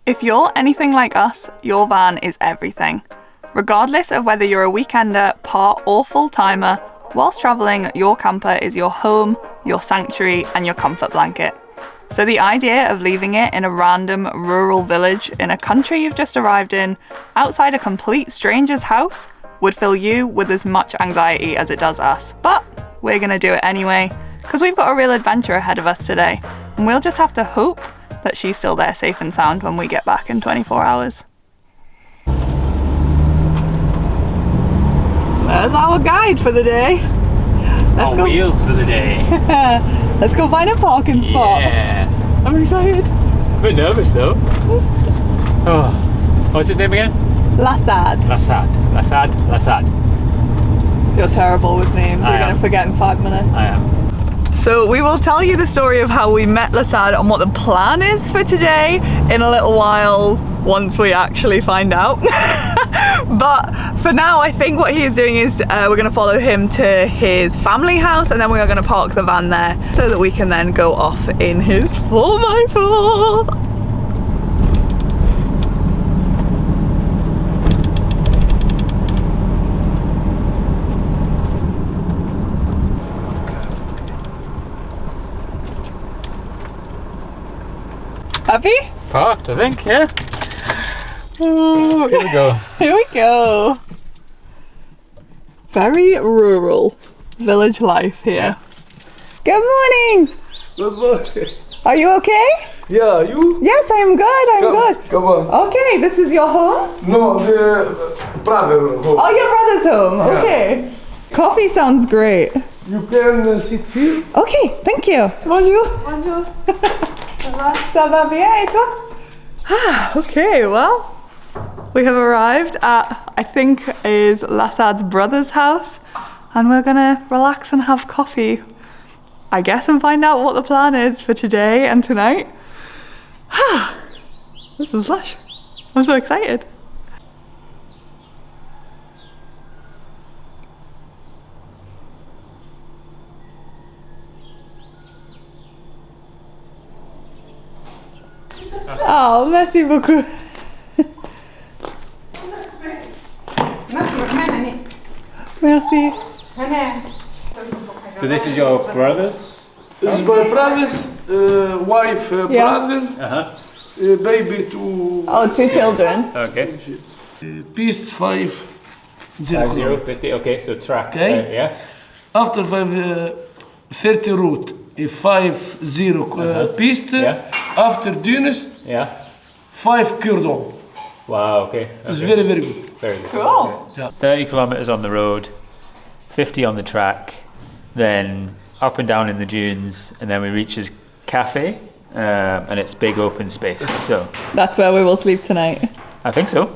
If you're anything like us, your van is everything. Regardless of whether you're a weekender, part or full-timer, whilst travelling, your camper is your home, your sanctuary and your comfort blanket. So the idea of leaving it in a random rural village in a country you've just arrived in, outside a complete stranger's house, would fill you with as much anxiety as it does us. But we're gonna do it anyway, because we've got a real adventure ahead of us today, and we'll just have to hope that she's still there safe and sound when we get back in 24 hours. There's our guide for the day. Let's go. Wheels for the day. Let's go find a parking spot. Yeah. I'm excited. A bit nervous though. Oh, what's his name again? Lassaad. Lassaad. You're terrible with names. You're going to forget in 5 minutes. I am. So we will tell you the story of how we met Lassaad and what the plan is for today in a little while once we actually find out. But for now, I think what he is doing is we're going to follow him to his family house, and then we are going to park the van there so that we can then go off in his 4x4. Happy? Parked, I think, yeah. Oh, here we go. Here we go. Very rural village life here. Good morning. Good morning. Are you okay? Yeah, you? Yes, I'm good. I'm good. Come on. Okay, this is your home? No, the brother home. Oh, your brother's home. Yeah. Okay. Coffee sounds great. You can sit here. Okay, thank you. Bonjour. Bonjour. Ça va? Ça va bien et toi? Ah, okay, well, we have arrived at, I think, is Lassaad's brother's house, and we're gonna relax and have coffee, I guess, and find out what the plan is for today and tonight. Ah, this is lush. I'm so excited. Oh, merci beaucoup. Merci. So this is your brother's? This is my brother's wife, brother, baby to Oh, 2 children. Okay. Piste 5 0 50, okay, so track. Okay. Yeah. After 30 route, 50 piste. Yeah. After dunes, Yeah. 5 cordon. Wow, okay. It's very, very good. Very good. Cool. Yeah. 30 kilometers on the road, 50 on the track, then up and down in the dunes, and then we reach his café, and it's big open space. So That's where we will sleep tonight. I think so.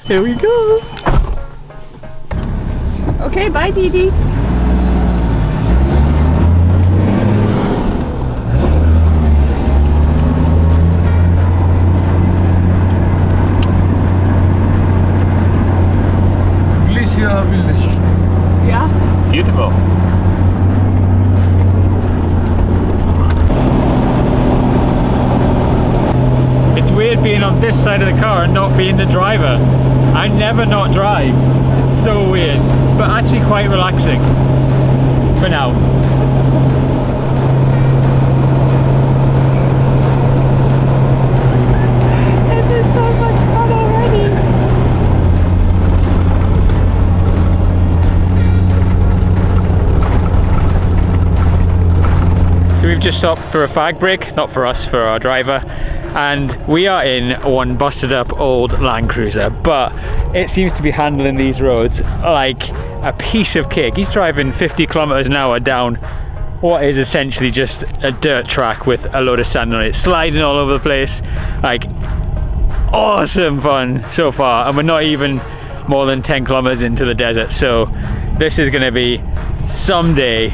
Here we go. Okay, bye Didi. Village. Yeah? Beautiful. It's weird being on this side of the car and not being the driver. I never not drive. It's so weird, but actually quite relaxing for now. This is so much fun already. So we've just stopped for a fag break, not for us, for our driver, and we are in one busted up old Land Cruiser, but it seems to be handling these roads like a piece of cake. He's driving 50 kilometers an hour down what is essentially just a dirt track with a load of sand on it, sliding all over the place. Like, awesome fun so far, and we're not even more than 10 kilometers into the desert, so this is going to be someday.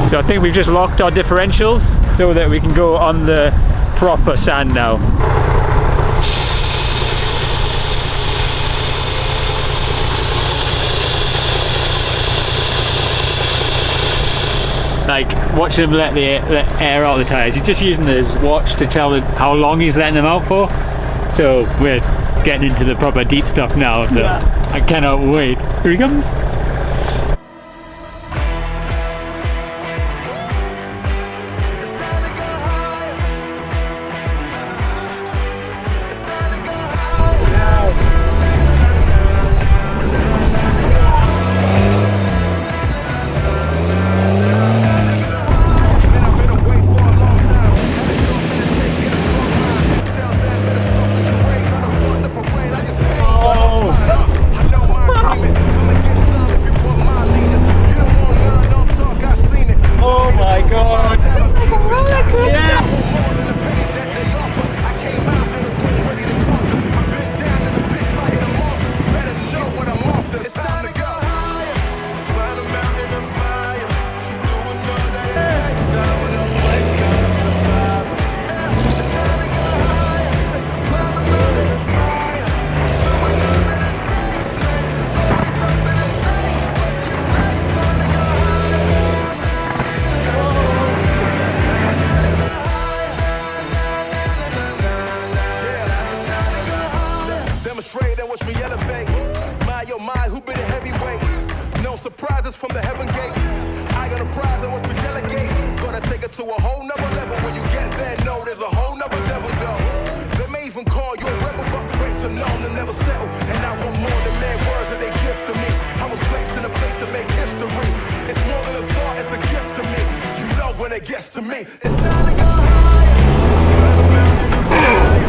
So I think we've just locked our differentials so that we can go on the proper sand now. like watching him let air out of the tyres. He's just using his watch to tell how long he's letting them out for. So we're getting into the proper deep stuff now, so yeah. I cannot wait. Here he comes. Surprises from the heaven gates. I got a prize, I must be delegate. Gonna take it to a whole nother level. When you get there, no, there's a whole nother devil though. They may even call you a rebel, but traits are known to never settle. And I want more than mere words that they give to me. I was placed in a place to make history. It's more than a thought, it's a gift to me. You know when it gets to me, it's time to go higher. Climb a mountain of fire.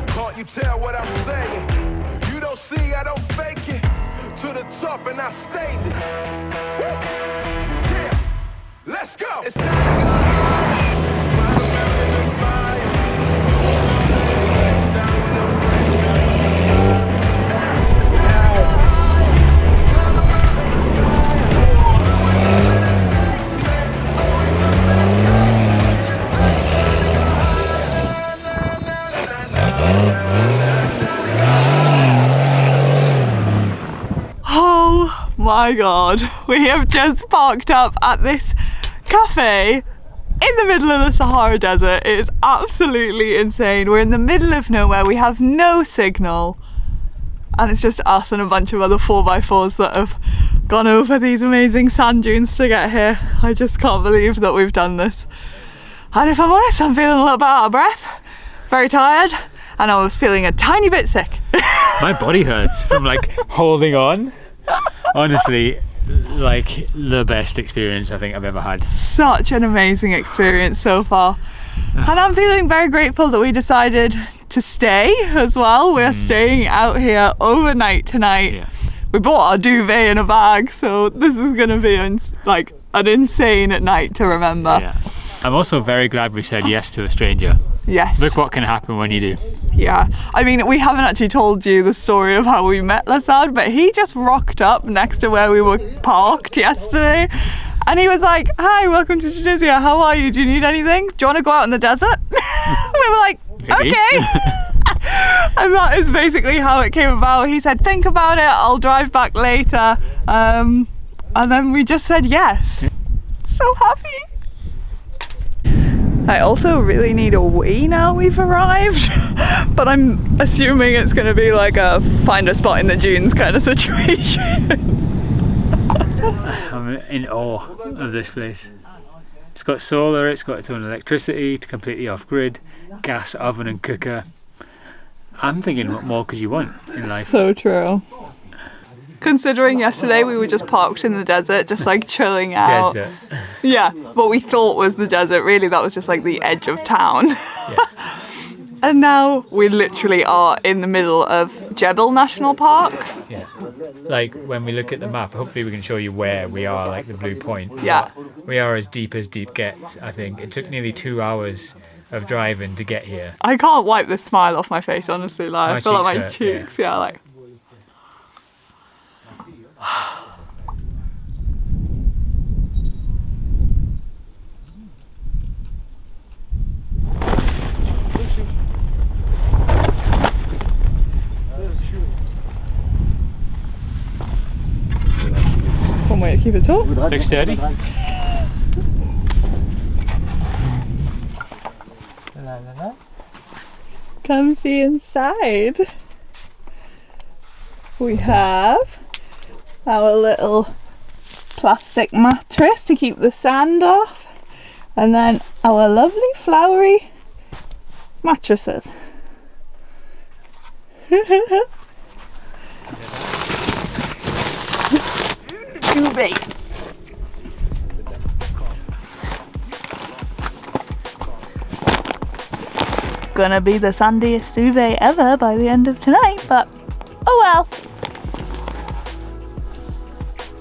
Can't you tell what I'm saying? You don't see, I don't fake it. To the top and I stayed there. Woo! Yeah, let's go. It's time to go higher. Climb a mountain of fire. It takes time to break up and survive. It's time to go higher. Climb a mountain of fire. It takes me. Always up in the stakes. Just say it's time to go Oh my god, we have just parked up at this cafe in the middle of the Sahara Desert. It is absolutely insane. We're in the middle of nowhere, we have no signal, and it's just us and a bunch of other 4x4s that have gone over these amazing sand dunes to get here. I just can't believe that we've done this. And if I'm honest, I'm feeling a little bit out of breath, very tired, and I was feeling a tiny bit sick. My body hurts from like holding on. Honestly, like the best experience I think I've ever had. Such an amazing experience so far. And I'm feeling very grateful that we decided to stay as well. We're staying out here overnight tonight. Yeah. We bought our duvet in a bag, so this is going to be like an insane night to remember. Yeah. I'm also very glad we said yes to a stranger. Yes. Look what can happen when you do. Yeah, I mean, we haven't actually told you the story of how we met Lassaad, but he just rocked up next to where we were parked yesterday, and he was like, "Hi, welcome to Tunisia, how are you? Do you need anything? Do you want to go out in the desert?" We were like, Maybe. "Okay." And that is basically how it came about. He said, "Think about it, I'll drive back later," and then we just said yes. So happy. I also really need a wee now we've arrived, but I'm assuming it's going to be like a find a spot in the dunes kind of situation. I'm in awe of this place. It's got solar, it's got its own electricity, it's completely off-grid, gas oven and cooker. I'm thinking, what more could you want in life? So true. Considering yesterday we were just parked in the desert, just like chilling out. Desert. Yeah, what we thought was the desert, really that was just like the edge of town. Yeah. And now we literally are in the middle of Jebel National Park. Yeah. Like when we look at the map, hopefully we can show you where we are, like the blue point. Yeah. We are as deep gets, I think. It took nearly 2 hours of driving to get here. I can't wipe the smile off my face, honestly. Like, My I feel like my cheeks hurt, cheeks, yeah, like. One way to keep it tall. Look sturdy. Come see inside. We have our little plastic mattress to keep the sand off, and then our lovely flowery mattresses. Duvet. Gonna be the sandiest duvet ever by the end of tonight, but oh well.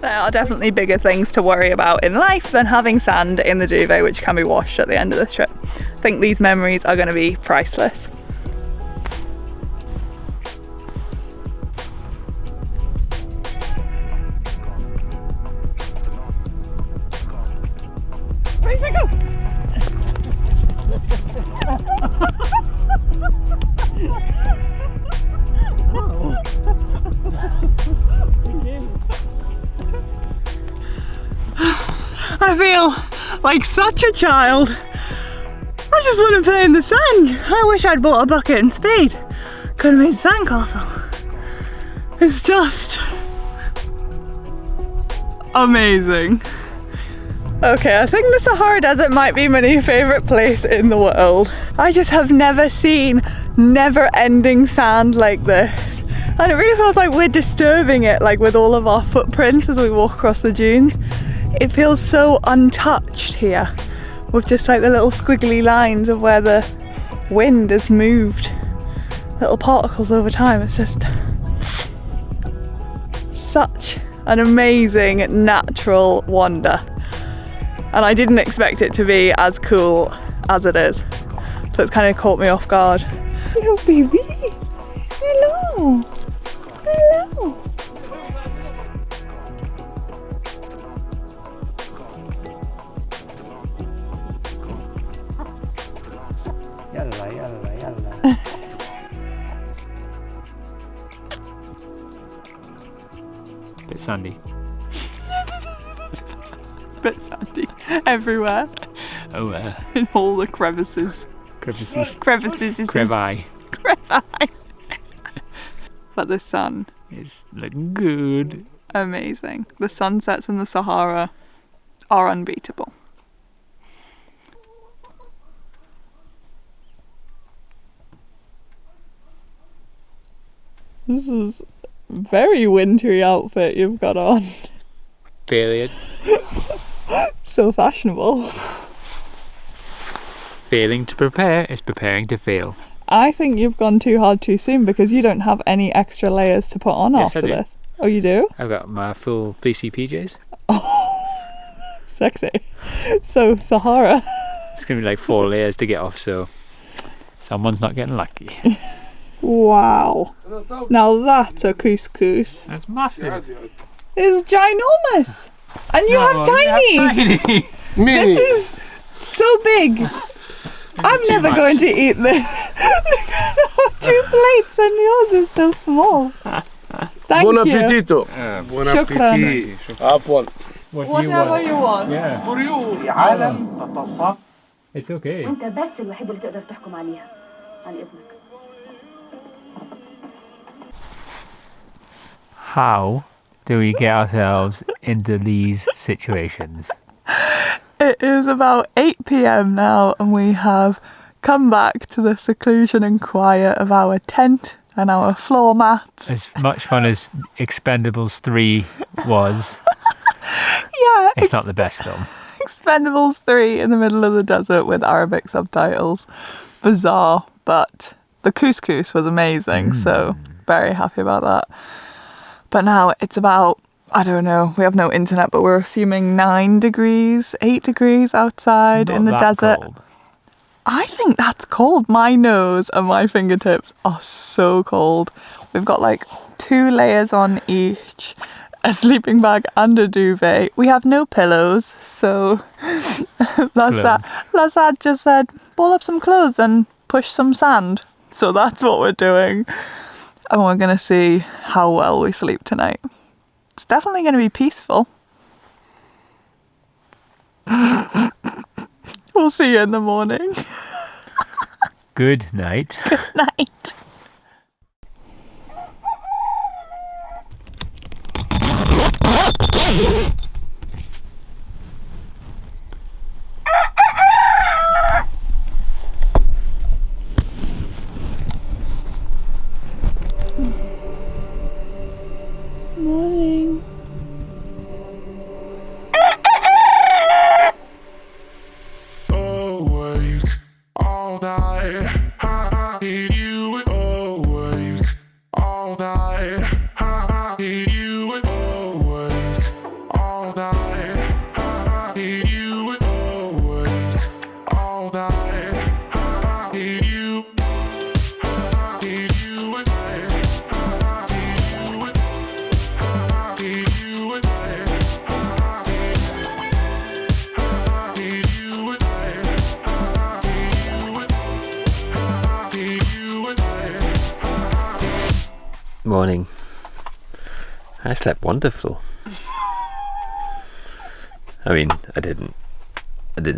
There are definitely bigger things to worry about in life than having sand in the duvet, which can be washed at the end of this trip. I think these memories are going to be priceless. Ready, set, go! I feel like such a child. I just want to play in the sand. I wish I'd bought a bucket and spade. Could have made a sandcastle. It's just amazing. Okay, I think the Sahara Desert might be my new favourite place in the world. I just have never seen never-ending sand like this. And it really feels like we're disturbing it, like with all of our footprints as we walk across the dunes. It feels so untouched here, with just like the little squiggly lines of where the wind has moved little particles over time. It's just such an amazing natural wonder. And I didn't expect it to be as cool as it is. So it's kind of caught me off guard. Hello, baby. Hello. Hello. Yalla, yalla, yalla. Bit sandy. Bit sandy everywhere. Oh, in all the crevices. crevices. Crevices is Crevi. crevi. But the sun, It's looking good. amazing. The sunsets in the Sahara are unbeatable. This is a very wintry outfit you've got on. Feel it. So fashionable. Failing to prepare is preparing to fail. I think you've gone too hard too soon because you don't have any extra layers to put on Yes, I after do. this. Oh, you do? I've got my full fleecy PJs. Sexy. So, Sahara. It's going to be like 4 layers to get off, so someone's not getting lucky. Wow. Now that's a couscous. That's massive. It's ginormous. And you have tiny. Tiny. Mini. This is so big. I'm too never much. going to eat this. 2 plates and yours is so small. Thank Buon you. appetito. Buon Shukran. appetit. Afwan. What Whatever you want. Yeah, For you. it's okay. انت بس الوحيد اللي تقدر تحكم عليها عن اذنك. How do we get ourselves into these situations? It is about 8 p.m. now and we have come back to the seclusion and quiet of our tent and our floor mats. As much fun as Expendables 3 was, Yeah, it's not the best film. Expendables 3 in the middle of the desert with Arabic subtitles. Bizarre, but the couscous was amazing, so very happy about that. But now it's about, I don't know, we have no internet, but we're assuming 9 degrees, 8 degrees outside It's in the not that desert. cold. I think that's cold. My nose and my fingertips are so cold. We've got like 2 layers on each, a sleeping bag and a duvet. We have no pillows, so Lassaad just said, ball up some clothes and push some sand. So that's what we're doing. And we're going to see how well we sleep tonight. It's definitely going to be peaceful. We'll see you in the morning. Good night. Good night. Morning. Awake all night. I need you awake all night. I need you awake all night. I need you awake all night. I need you. I need you awake. I need you. I need you awake. Morning. I slept wonderful. I mean, I didn't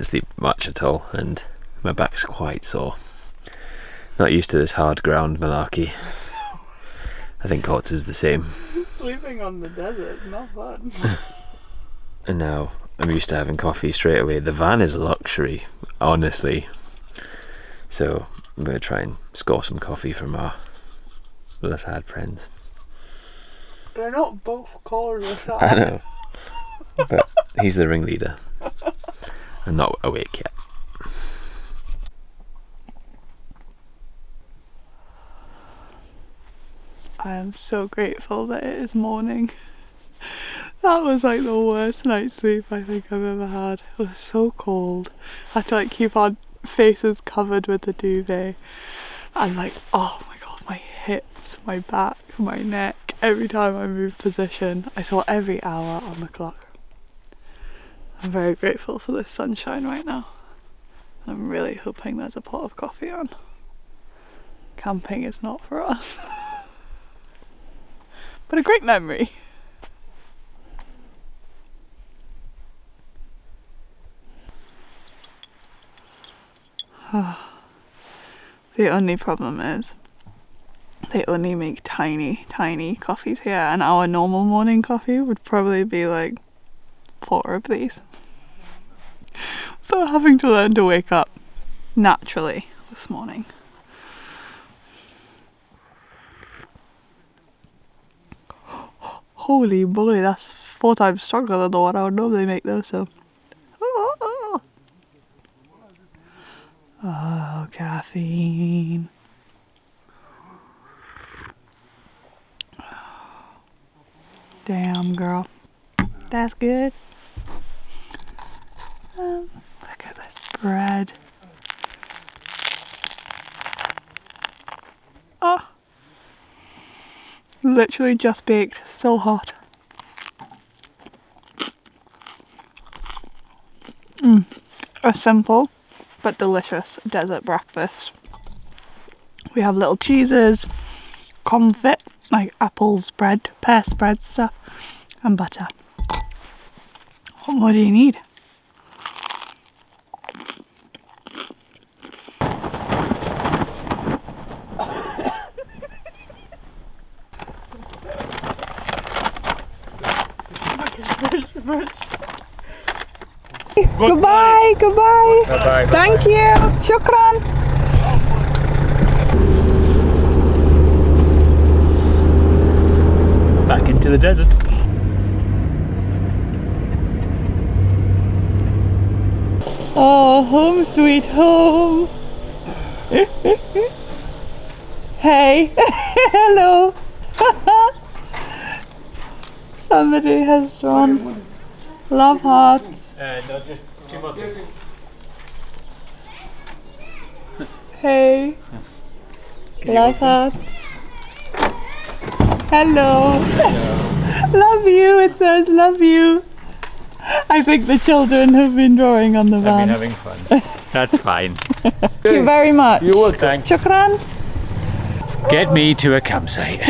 sleep much at all, and my back's quite sore. Not used to this hard ground malarkey. I think Courts is the same. Sleeping on the desert, not fun. And now I'm used to having coffee straight away. The van is a luxury, honestly. So I'm going to try and score some coffee from our Lassaad friends. They're not both called Lassaad. I know. But he's the ringleader. I'm not awake yet. I am so grateful that it is morning. That was like the worst night's sleep I think I've ever had. It was so cold. I had to like keep our faces covered with the duvet. And like, oh my god, my hips, my back, my neck, every time I moved position, I saw every hour on the clock. I'm very grateful for this sunshine right now. I'm really hoping there's a pot of coffee on. Camping is not for us. But a great memory. The only problem is they only make tiny coffees here, and our normal morning coffee would probably be like 4 of these. So having to learn to wake up naturally this morning. Holy moly, that's 4 times stronger than the one I would normally make though, so. Oh, caffeine. Damn, girl. That's good. Look at this bread. Oh. Literally just baked, still hot. A simple but delicious desert breakfast. We have little cheeses, confit, like apple spread, pear spread stuff, and butter. What more do you need? Goodbye, goodbye. Bye-bye. Thank you. Shukran. Back into the desert. Oh, home sweet home. Hey. Hello. Somebody has drawn love hearts. No, just 2 more things. Hey. Lassaad. Hello. Love you, it says love you. I think the children have been drawing on the I've van. been having fun. That's fine. Thank you very much. You're welcome. Shukran. Get me to a campsite.